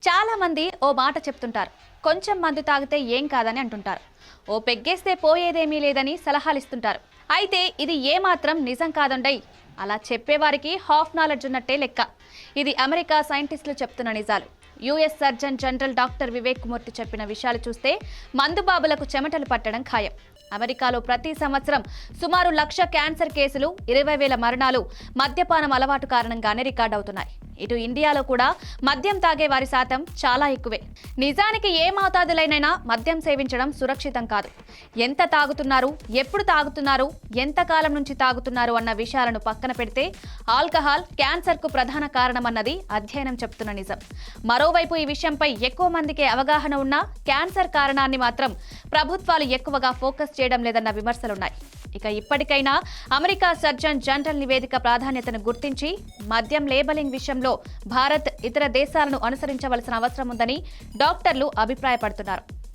చాలా మంది ఓ మాట చెప్తుంటారు. కొంచెం మందు తాగితే ఏం కాదని అంటుంటారు. ఓ పెగ్గేస్తే పోయేదేమీ లేదని సలహాలు ఇస్తుంటారు. అయితే ఇది ఏమాత్రం నిజం కాదండయ్. అలా చెప్పేవారికి హాఫ్ నాలెడ్జ్ ఉన్నట్టే లెక్క. ఇది అమెరికా సైంటిస్టులు చెప్తున్న నిజాలు. US surgeon general doctor Vivek Murthy చెప్పిన విషయాలు చూస్తే మందుబాబులకు చెమటలు పట్టడం ఖాయం. అమెరికాలో ప్రతి సంవత్సరం సుమారు 1,00,000 క్యాన్సర్ కేసులు, 20,000 మరణాలు మద్యపానం అలవాటు కారణంగానే రికార్డ్ అవుతున్నాయి. ఇటు ఇండియాలో కూడా మద్యం తాగే వారి శాతం చాలా ఎక్కువే. నిజానికి ఏ మోతాదులైనా మద్యం సేవించడం సురక్షితం కాదు. ఎంత తాగుతున్నారు, ఎప్పుడు తాగుతున్నారు, ఎంత కాలం నుంచి తాగుతున్నారు అన్న విషయాలను పక్కన పెడితే ఆల్కహాల్ క్యాన్సర్కు ప్రధాన కారణమన్నది అధ్యయనం చెప్తున్న నిజం. మరోవైపు ఈ విషయంపై ఎక్కువ మందికి అవగాహన ఉన్నా క్యాన్సర్ కారణాన్ని మాత్రం ప్రభుత్వాలు ఎక్కువగా ఫోకస్ చేయడం లేదన్న విమర్శలున్నాయి. ఇక ఇప్పటికైనా అమెరికా సర్జన్ జనరల్ నివేదిక ప్రాధాన్యతను గుర్తించి మద్యం లేబలింగ్ విషయంలో భారత్ ఇతర దేశాలను అనుసరించవలసిన అవసరం ఉందని డాక్టర్లు అభిప్రాయపడుతున్నారు.